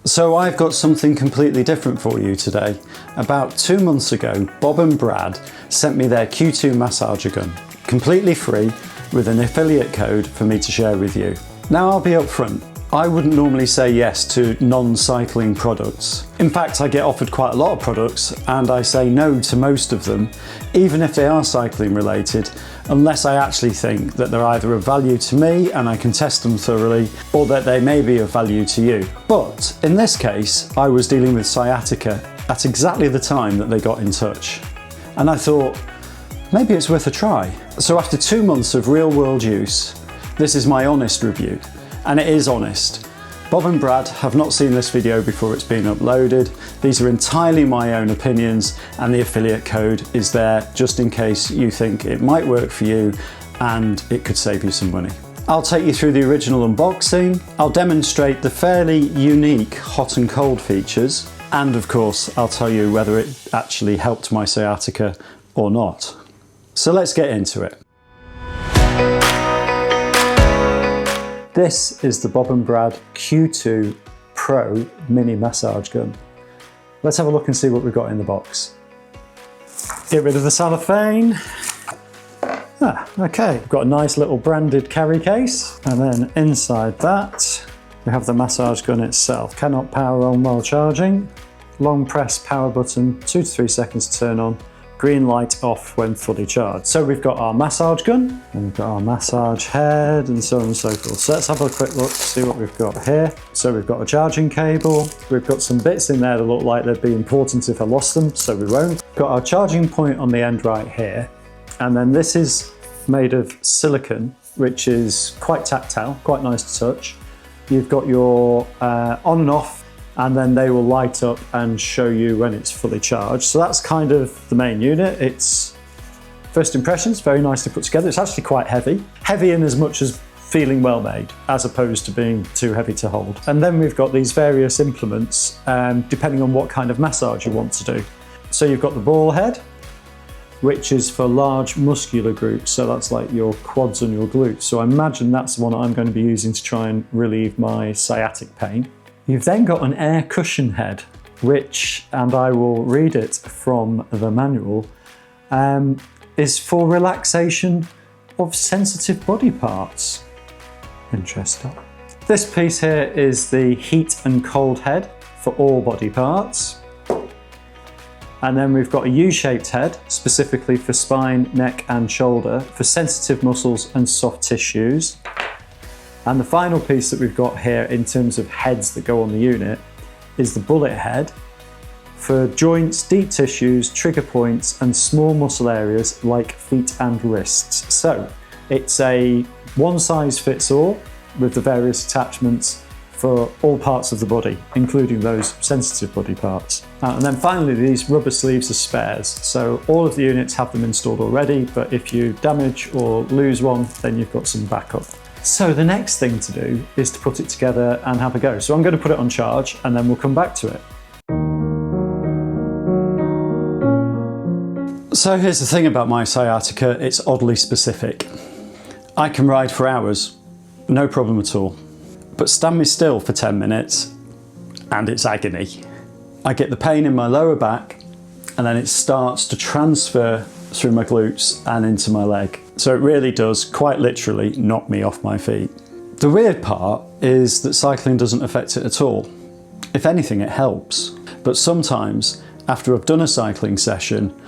So I've got something completely different for you today. About 2 months ago, Bob and Brad sent me their Q2 massager gun, completely free, with an affiliate code for me to share with you. Now I'll be upfront, I wouldn't normally say yes to non-cycling products. In fact, I get offered quite a lot of products and I say no to most of them, even if they are cycling related, unless I actually think that they're either of value to me and I can test them thoroughly, or that they may be of value to you. But in this case, I was dealing with sciatica at exactly the time that they got in touch. And I thought, maybe it's worth a try. So after 2 months of real world use, this is my honest review. And it is honest. Bob and Brad have not seen this video before it's been uploaded. These are entirely my own opinions, and the affiliate code is there just in case you think it might work for you and it could save you some money. I'll take you through the original unboxing. I'll demonstrate the fairly unique hot and cold features. And of course, I'll tell you whether it actually helped my sciatica or not. So let's get into it. This is the Bob and Brad Q2 Pro Mini Massage Gun. Let's have a look and see what we've got in the box. Get rid of the cellophane. Okay, we've got a nice little branded carry case, and then inside that we have the massage gun itself. Cannot power on while charging. Long press power button, 2 to 3 seconds to turn on. Green light off when fully charged. So we've got our massage gun, and we've got our massage head, and so on and so forth. So let's have a quick look to see what we've got here. So we've got a charging cable. We've got some bits in there that look like they'd be important if I lost them, so we won't. Got our charging point on the end right here. And then this is made of silicone, which is quite tactile, quite nice to touch. You've got your on and off, and then they will light up and show you when it's fully charged. So that's kind of the main unit. It's first impressions, very nicely put together. It's actually quite heavy. Heavy in as much as feeling well made, as opposed to being too heavy to hold. And then we've got these various implements, depending on what kind of massage you want to do. So you've got the ball head, which is for large muscular groups. So that's like your quads and your glutes. So I imagine that's the one I'm going to be using to try and relieve my sciatic pain. You've then got an air cushion head, which, and I will read it from the manual, is for relaxation of sensitive body parts. Interesting. This piece here is the heat and cold head for all body parts. And then we've got a U-shaped head, specifically for spine, neck and shoulder, for sensitive muscles and soft tissues. And the final piece that we've got here in terms of heads that go on the unit is the bullet head for joints, deep tissues, trigger points and small muscle areas like feet and wrists. So it's a one size fits all with the various attachments for all parts of the body, including those sensitive body parts. And then finally, these rubber sleeves are spares. So all of the units have them installed already, but if you damage or lose one, then you've got some backup. So the next thing to do is to put it together and have a go. So I'm going to put it on charge and then we'll come back to it. So here's the thing about my sciatica, it's oddly specific. I can ride for hours, no problem at all. But stand me still for 10 minutes and it's agony. I get the pain in my lower back and then it starts to transfer through my glutes and into my leg. So it really does quite literally knock me off my feet. The weird part is that cycling doesn't affect it at all. If anything, it helps. But sometimes after I've done a cycling session,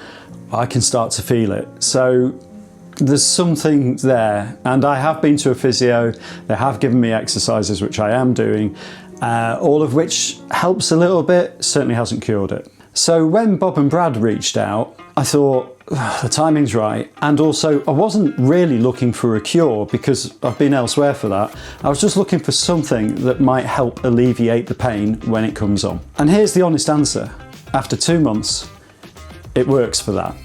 I can start to feel it. So there's something there, and I have been to a physio. They have given me exercises, which I am doing, all of which helps a little bit, certainly hasn't cured it. So when Bob and Brad reached out, I thought, the timing's right, and also I wasn't really looking for a cure because I've been elsewhere for that. I was just looking for something that might help alleviate the pain when it comes on. And here's the honest answer. After 2 months, it works for that.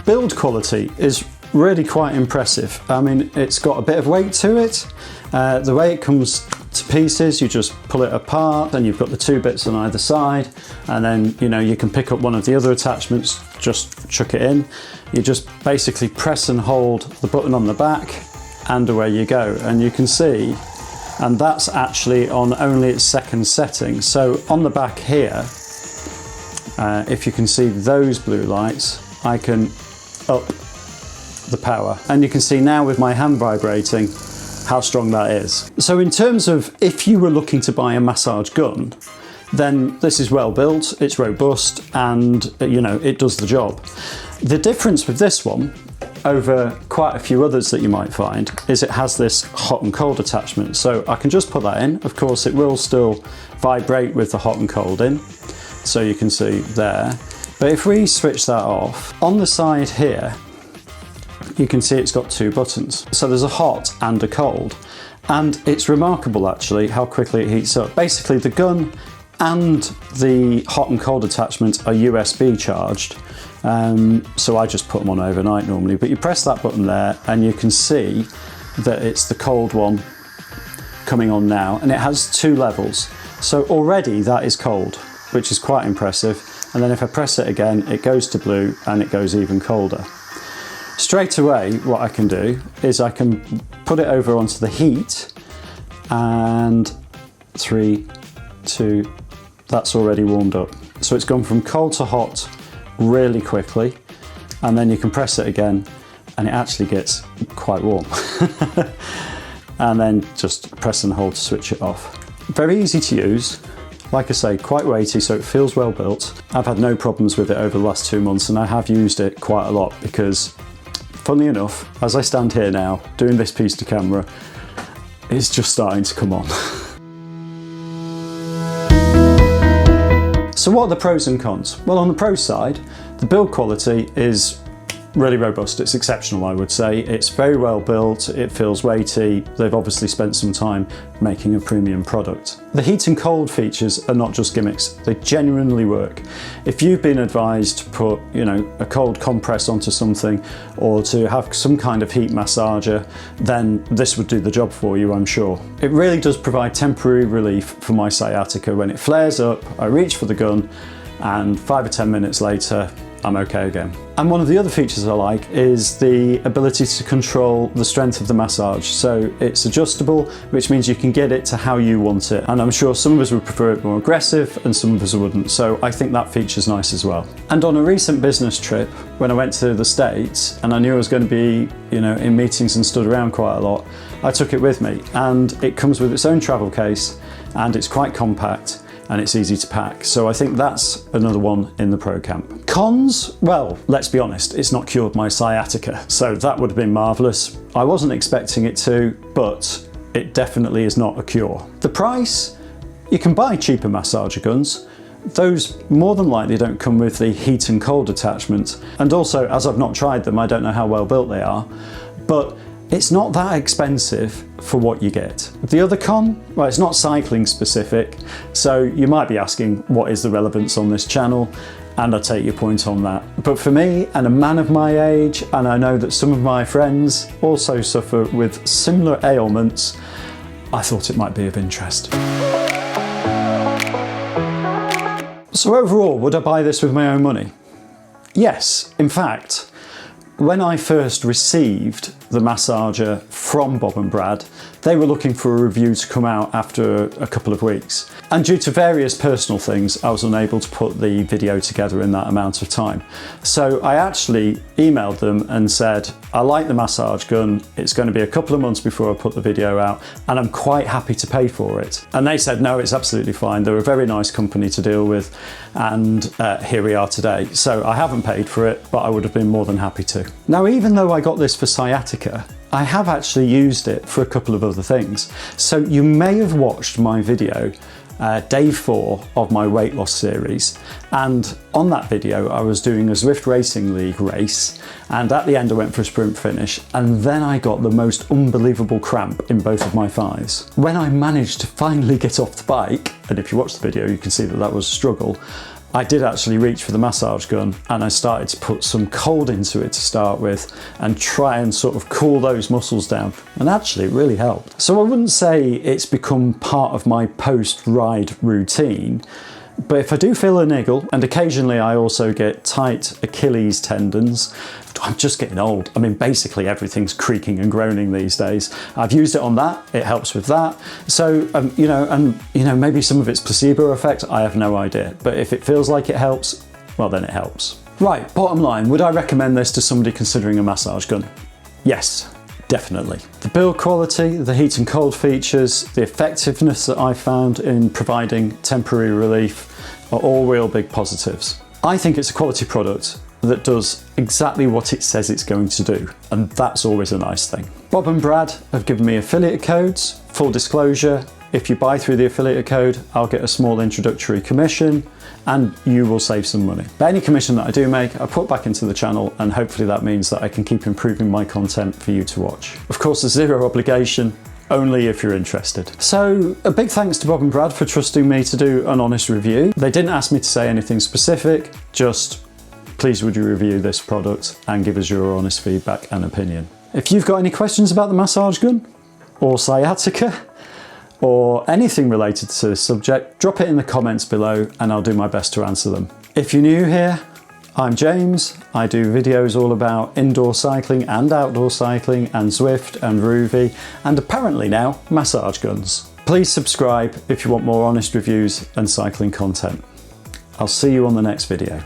Build quality is really quite impressive. I mean, it's got a bit of weight to it. The way it comes to pieces, you just pull it apart, and you've got the two bits on either side, and then you can pick up one of the other attachments, just chuck it in. You just basically press and hold the button on the back, and away you go. And you can see and that's actually on only its second setting. So on the back here, if you can see those blue lights, I can up the power, and you can see now with my hand vibrating how strong that is. So in terms of if you were looking to buy a massage gun, then this is well built, it's robust, and you know, it does the job. The difference with this one over quite a few others that you might find is it has this hot and cold attachment. So I can just put that in. Of course, it will still vibrate with the hot and cold in, so you can see there. But if we switch that off, on the side here, you can see it's got two buttons. So there's a hot and a cold. And it's remarkable actually how quickly it heats up. Basically the gun and the hot and cold attachment are USB charged. So I just put them on overnight normally, but you press that button there and you can see that it's the cold one coming on now, and it has two levels. So already that is cold, which is quite impressive. And then if I press it again, it goes to blue and it goes even colder. Straight away, what I can do is I can put it over onto the heat, and 3, 2, that's already warmed up. So it's gone from cold to hot really quickly, and then you can press it again and it actually gets quite warm. And then just press and hold to switch it off. Very easy to use. Like I say, quite weighty, so it feels well built. I've had no problems with it over the last 2 months, and I have used it quite a lot because, funnily enough, as I stand here now doing this piece to camera, it's just starting to come on. So what are the pros and cons? Well, on the pro side, the build quality is really robust. It's exceptional, I would say. It's very well built, it feels weighty. They've obviously spent some time making a premium product. The heat and cold features are not just gimmicks, they genuinely work. If you've been advised to put, you know, a cold compress onto something or to have some kind of heat massager, then this would do the job for you, I'm sure. It really does provide temporary relief for my sciatica. When it flares up, I reach for the gun and 5 or 10 minutes later, I'm okay again. And one of the other features I like is the ability to control the strength of the massage. So it's adjustable, which means you can get it to how you want it. And I'm sure some of us would prefer it more aggressive and some of us wouldn't. So I think that feature's nice as well. And on a recent business trip, when I went to the States and I knew I was going to be, you know, in meetings and stood around quite a lot, I took it with me, and it comes with its own travel case and it's quite compact and it's easy to pack. So I think that's another one in the pro camp. Cons? Well, let's be honest, it's not cured my sciatica, so that would have been marvellous. I wasn't expecting it to, but it definitely is not a cure. The price? You can buy cheaper massager guns. Those more than likely don't come with the heat and cold attachment. And also, as I've not tried them, I don't know how well built they are, but it's not that expensive for what you get. The other con? Well, it's not cycling specific, so you might be asking what is the relevance on this channel, and I take your point on that. But for me, and a man of my age, and I know that some of my friends also suffer with similar ailments, I thought it might be of interest. So overall, would I buy this with my own money? Yes, in fact, when I first received the massager from Bob and Brad, they were looking for a review to come out after a couple of weeks. And due to various personal things, I was unable to put the video together in that amount of time. So I actually emailed them and said, I like the massage gun, it's going to be a couple of months before I put the video out, and I'm quite happy to pay for it. And they said, no, it's absolutely fine. They're a very nice company to deal with, and here we are today. So I haven't paid for it, but I would have been more than happy to. Now, even though I got this for sciatica, I have actually used it for a couple of other things. So you may have watched my video, day 4 of my weight loss series, and on that video I was doing a Zwift Racing League race, and at the end I went for a sprint finish, and then I got the most unbelievable cramp in both of my thighs. When I managed to finally get off the bike, and if you watch the video you can see that that was a struggle, I did actually reach for the massage gun and I started to put some cold into it to start with and try and sort of cool those muscles down, and actually it really helped. So I wouldn't say it's become part of my post-ride routine, but if I do feel a niggle, and occasionally I also get tight Achilles tendons, I'm just getting old. I mean, basically everything's creaking and groaning these days. I've used it on that, it helps with that. So, maybe some of it's placebo effect, I have no idea. But if it feels like it helps, well then it helps. Right, bottom line, would I recommend this to somebody considering a massage gun? Yes, definitely. The build quality, the heat and cold features, the effectiveness that I found in providing temporary relief are all real big positives. I think it's a quality product that does exactly what it says it's going to do, and that's always a nice thing. Bob and Brad have given me affiliate codes. Full disclosure, if you buy through the affiliate code, I'll get a small introductory commission and you will save some money. But any commission that I do make, I put back into the channel, and hopefully that means that I can keep improving my content for you to watch. Of course, there's zero obligation, only if you're interested. So a big thanks to Bob and Brad for trusting me to do an honest review. They didn't ask me to say anything specific, just please would you review this product and give us your honest feedback and opinion. If you've got any questions about the massage gun or sciatica or anything related to this subject, drop it in the comments below and I'll do my best to answer them. If you're new here, I'm James. I do videos all about indoor cycling and outdoor cycling and Zwift and Rouvy and apparently now massage guns. Please subscribe if you want more honest reviews and cycling content. I'll see you on the next video.